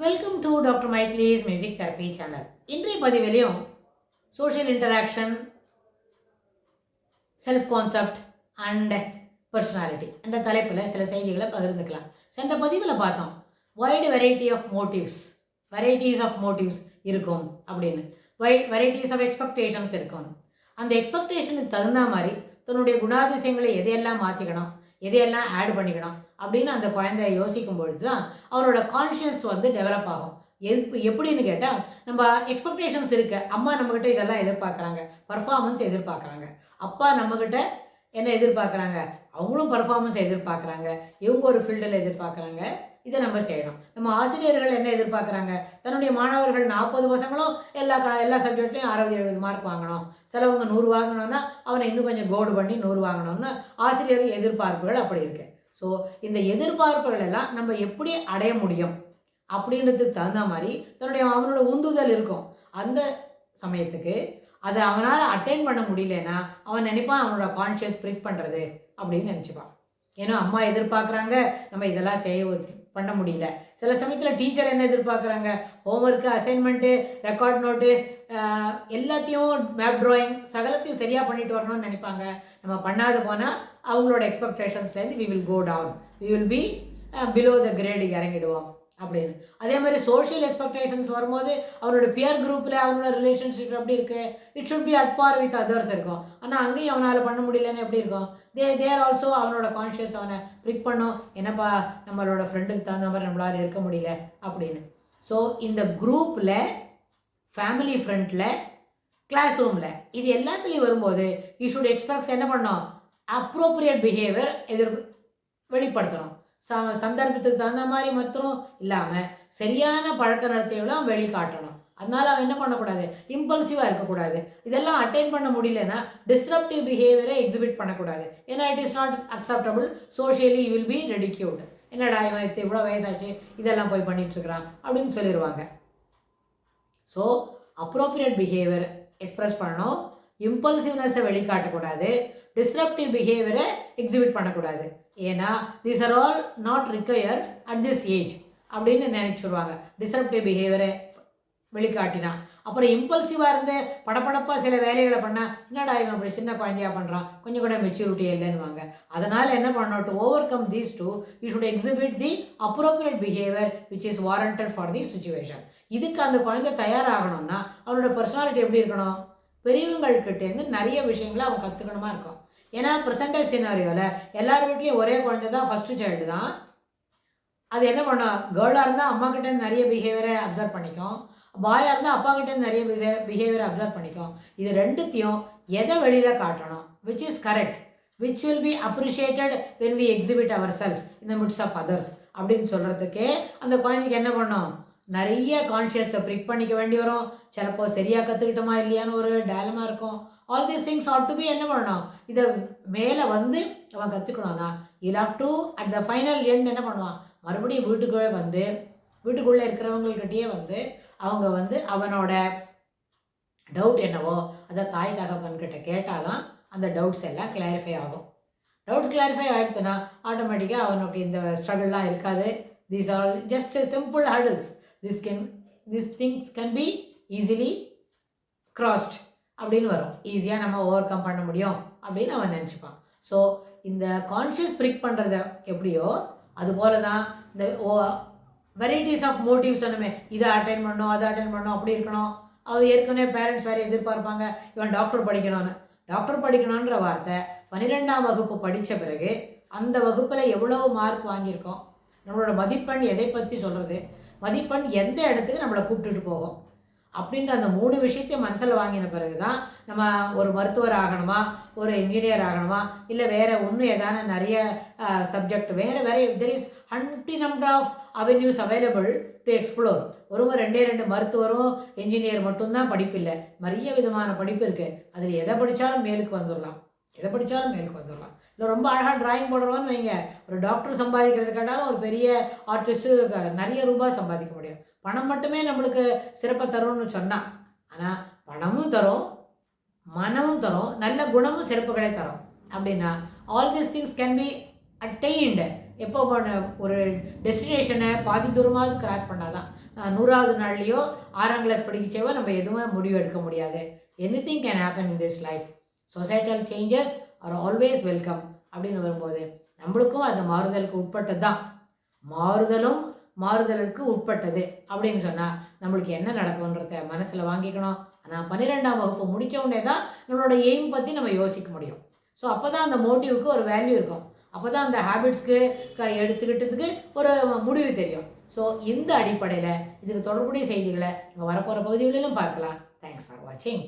Welcome to doctor Maithili's music therapy channel. இன்றைய பதிவிலையும் social interaction, self concept and personality என்ற தலைப்பில் சில செய்திகளை பகிர்ந்துக்கலாம். சென்ற பதிவில் பார்த்தோம் வைடு வெரைட்டிஸ் ஆஃப் மோட்டிவ்ஸ் இருக்கும் அப்படின்னு, வெரைட்டிஸ் ஆஃப் எக்ஸ்பெக்டேஷன்ஸ் இருக்கும். அந்த எக்ஸ்பெக்டேஷனுக்கு தகுந்த மாதிரி தன்னுடைய குணாதிசயங்களை எதையெல்லாம் மாற்றிக்கணும், எதையெல்லாம் ஆட் பண்ணிக்கணும் அப்படின்னு அந்த குழந்தைய யோசிக்கும் பொழுது தான் அவரோட கான்ஷியஸ் டெவலப் ஆகும். எப்படின்னு கேட்டால், நம்ம எக்ஸ்பெக்டேஷன்ஸ் இருக்கு. அம்மா நம்மக்கிட்ட இதெல்லாம் எதிர்பார்க்குறாங்க, பர்ஃபார்மன்ஸ் எதிர்பார்க்குறாங்க. அப்பா நம்மக்கிட்ட என்ன எதிர்பார்க்குறாங்க, அவங்களும் பர்ஃபார்மன்ஸ் எதிர்பார்க்குறாங்க. இவங்க ஒரு ஃபீல்டில் எதிர்பார்க்குறாங்க, இதை நம்ம செய்யணும். நம்ம ஆசிரியர்கள் என்ன எதிர்பார்க்குறாங்க, தன்னுடைய மாணவர்கள் 40 பசங்களும் எல்லா சப்ஜெக்ட்லையும் 60-70 மார்க் வாங்கணும். சிலவங்க 100 வாங்கணும்னா அவனை இன்னும் கொஞ்சம் கோடு பண்ணி 100 வாங்கணும்னு ஆசிரியர்கள் எதிர்பார்ப்புகள் அப்படி இருக்குது. ஸோ இந்த எதிர்பார்ப்புகள் எல்லாம் நம்ம எப்படி அடைய முடியும் அப்படின்றதுக்கு தகுந்த மாதிரி அவனோட உந்துதல் இருக்கும். அந்த சமயத்துக்கு அதை அவனால் அட்டைன் பண்ண முடியலன்னா அவன் நினைப்பான் அவனோட கான்ஷியஸ் ப்ரிக் பண்ணுறது அப்படின்னு நினச்சிப்பான். ஏன்னா அம்மா எதிர்பார்க்குறாங்க, நம்ம இதெல்லாம் பண்ண முடியல. சில சமயத்தில் டீச்சர் என்ன எதிர்பார்க்குறாங்க, ஹோம்ஒர்க்கு, அசைன்மெண்ட்டு, ரெக்கார்ட் நோட்டு எல்லாத்தையும், மேப் ட்ராயிங் சகலத்தையும் சரியாக பண்ணிட்டு வரணும்னு நினைப்பாங்க. நம்ம பண்ணாது போனால் அவங்களோட எக்ஸ்பெக்டேஷன்ஸ்லேருந்து we will go down, we will be below the grade, இறங்கிடுவோம் அப்படின்னு. அதே மாதிரி சோஷியல் எக்ஸ்பெக்டேஷன்ஸ் வரும்போது அவனோட பியர் குரூப்பில் அவனோட ரிலேஷன்ஷிப் எப்படி இருக்குது, it should be at par with others இருக்கும். ஆனால் அங்கேயும் அவனால் பண்ண முடியலன்னு எப்படி இருக்கும், தேர் ஆல்சோ அவனோட கான்ஷியஸ் அவனை ப்ரிக் பண்ணும், என்னப்பா நம்மளோட ஃப்ரெண்டுக்கு தகுந்த மாதிரி நம்மளால் இருக்க முடியல அப்படின்னு. ஸோ இந்த குரூப்பில், ஃபேமிலி ஃப்ரெண்டில், கிளாஸ் ரூமில், இது எல்லாத்துலேயும் வரும்போது யூ ஷுட் எக்ஸ்பெக்ட்ஸ் என்ன பண்ணோம், அப்ரோப்ரியேட் பிஹேவியர் வெளிப்படுத்தணும். சந்தர்ப்பத்துக்கு தகுந்த மாதிரி மட்டும் இல்லாமல் சரியான பழக்க நடத்தையெல்லாம் வெளிக்காட்டணும். அதனால் அவன் என்ன பண்ணக்கூடாது, இம்பல்சிவாக இருக்கக்கூடாது. இதெல்லாம் அட்டைன் பண்ண முடியலன்னா டிஸ்ரப்டிவ் பிஹேவியரை எக்ஸிபிட் பண்ணக்கூடாது. ஏன்னா it is not acceptable, socially you will be ridiculed. என்னடா இவன் இவ்வளோ வயசாச்சு இதெல்லாம் போய் பண்ணிகிட்ருக்கிறான் அப்படின்னு சொல்லிடுவாங்க. ஸோ அப்ரோப்ரியேட் பிஹேவியர் எக்ஸ்ப்ரெஸ் பண்ணணும், இம்பல்சிவ்னஸை வெளிக்காட்டக்கூடாது, டிஸ்ரப்டிவ் பிஹேவியரை எக்ஸிபிட் பண்ணக்கூடாது. ஏன்னா these are all not required at this age அப்படின்னு நினைச்சுருவாங்க. டிஸ்ரப்டிவ் பிஹேவியரை வெளிக்காட்டினா அப்புறம் இம்பல்சிவாக இருந்து படப்படப்பாக சில வேலைகளை பண்ணால், என்னடா இவன் அப்படி சின்ன குழந்தையாக பண்ணுறான், கொஞ்சம் கூட மெச்சூரிட்டி இல்லைன்னுவாங்க. அதனால் என்ன பண்ணணும், to overcome these two you should exhibit the appropriate behaviour which is warranted for the situation. இதுக்கு அந்த குழந்தை தயாராகணும்னா அவனோட பர்சனாலிட்டி எப்படி இருக்கணும், பெரியவங்கள்கிட்டேருந்து நிறைய விஷயங்களை அவன் கற்றுக்கணுமா இருக்கும். ஏன்னா ப்ரெசன்ட் சினாரியோவில் எல்லார் வீட்லேயும் ஒரே குழந்தை தான், ஃபஸ்ட்டு சைல்டு தான். அது என்ன பண்ணும், கேர்ளாக இருந்தால் அம்மா கிட்டேருந்து நிறைய பிஹேவியரை அப்சர்வ் பண்ணிக்கும், பாயாக இருந்தால் அப்பா கிட்டேருந்து நிறைய பிஹேவியரை அப்சர்வ் பண்ணிக்கும். இது ரெண்டுத்தையும் எதை வெளியில் காட்டணும், which is correct, which will be appreciated when we exhibit our self in the midst of others அப்படின்னு சொல்கிறதுக்கே அந்த குழந்தைக்கு என்ன பண்ணும், நிறைய கான்ஷியஸை ப்ரிக் பண்ணிக்க வேண்டி வரும். சிலப்போ சரியாக கற்றுக்கிட்டோமா இல்லையான்னு ஒரு டயலமா இருக்கும். All these things ought to be என்ன பண்ணணும், இதை மேலே அவன் கற்றுக்கணும்னா he'll have to at the final end என்ன பண்ணுவான், மறுபடியும் வீட்டுக்குள்ளே இருக்கிறவங்கள்கிட்டயே அவங்க அவனோட டவுட் என்னவோ அதை தாய் தகப்பன்கிட்ட கேட்டாதான் அந்த டவுட்ஸ் எல்லாம் கிளாரிஃபை ஆகும். டவுட்ஸ் கிளாரிஃபை ஆகிடுச்சுன்னா ஆட்டோமேட்டிக்காக அவனுக்கு இந்த ஸ்ட்ரகிள்லாம் இருக்காது. These are just simple hurdles. These things can be easily crossed அப்படின்னு வரும். ஈஸியாக நம்ம ஓவர் கம் பண்ண முடியும் அப்படின்னு அவன் நினச்சிப்பான். ஸோ இந்த கான்ஷியஸ் ப்ரிக் பண்ணுறது எப்படியோ அதுபோல தான் இந்த வெரைட்டிஸ் ஆஃப் மோட்டிவ்ஸ் சொன்னமே, இதை அட்டைன் பண்ணணும், அதை அட்டைன் பண்ணணும், அப்படி இருக்கணும். அவள் ஏற்கனவே பேரண்ட்ஸ் வேறு எதிர்பார்ப்பாங்க, இவன் டாக்டர் படிக்கணுன்ற வார்த்தை 12ஆம் வகுப்பு படித்த பிறகு அந்த வகுப்பில் எவ்வளோ மார்க் வாங்கியிருக்கோம், நம்மளோட மதிப்பெண் எதை பற்றி சொல்கிறது, மதிப்பெண் எந்த இடத்துக்கு நம்மளை கூப்பிட்டுட்டு போகும் அப்படின்ற அந்த 3 விஷயத்தையும் மனசில் வாங்கின பிறகு தான் நம்ம ஒரு மருத்துவர் ஆகணுமா, ஒரு இன்ஜினியர் ஆகணுமா, இல்லை வேறு ஒன்றும் ஏதான நிறைய சப்ஜெக்ட் வேறு there is 100 number of avenues available to explore. ஒரு 2 மருத்துவரும் இன்ஜினியர் மட்டும்தான் படிப்பு இல்லை, நிறைய விதமான படிப்பு இருக்குது. அதில் எதை படித்தாலும் மேலுக்கு வந்துடலாம். இல்லை ரொம்ப அழகாக ட்ராயிங் போடுறோன்னு வைங்க, ஒரு டாக்டர் சம்பாதிக்கிறது கேட்டாலும் ஒரு பெரிய ஆர்டிஸ்ட்டு நிறைய ரூபாய் சம்பாதிக்க முடியும். பணம் மட்டுமே நம்மளுக்கு சிறப்பாக தரும்னு சொன்னால், ஆனால் பணமும் தரும், மனமும் தரும், நல்ல குணமும் சிறப்புகளை தரும். அப்படின்னா all these things can be attained எப்போ ஒரு டெஸ்டினேஷனை பாதி தூரமாவது கிராஸ் பண்ணாதான் 100வது நாள்லேயோ 6ஆம் கிளாஸ் படிக்கச்சேவோ நம்ம எதுவுமே முடிவு எடுக்க முடியாது. Anything can happen in this life. Societal changes are always welcome அப்படின்னு வரும்போது நம்மளுக்கும் அந்த மாறுதலுக்கு உட்பட்டது தான். மாறுதலும் மாறுதலுக்கு உட்பட்டது அப்படின்னு சொன்னால் நம்மளுக்கு என்ன நடக்கும்ன்றத மனசில் வாங்கிக்கணும். ஆனால் 12ஆம் வகுப்பு முடித்த உடனே தான் நம்மளோட எய்ம் பற்றி நம்ம யோசிக்க முடியும். ஸோ அப்போ தான் அந்த மோட்டிவ்க்கு ஒரு வேல்யூ இருக்கும். அப்போ தான் அந்த ஹேபிட்ஸ்க்கு எடுத்துக்கிட்டதுக்கு ஒரு முடிவு தெரியும். ஸோ இந்த அடிப்படையில் இதுக்கு தொடர்புடைய செய்திகளை நம்ம வரப்போகிற பகுதிகளிலும் பார்க்கலாம். தேங்க்ஸ் ஃபார் வாட்சிங்.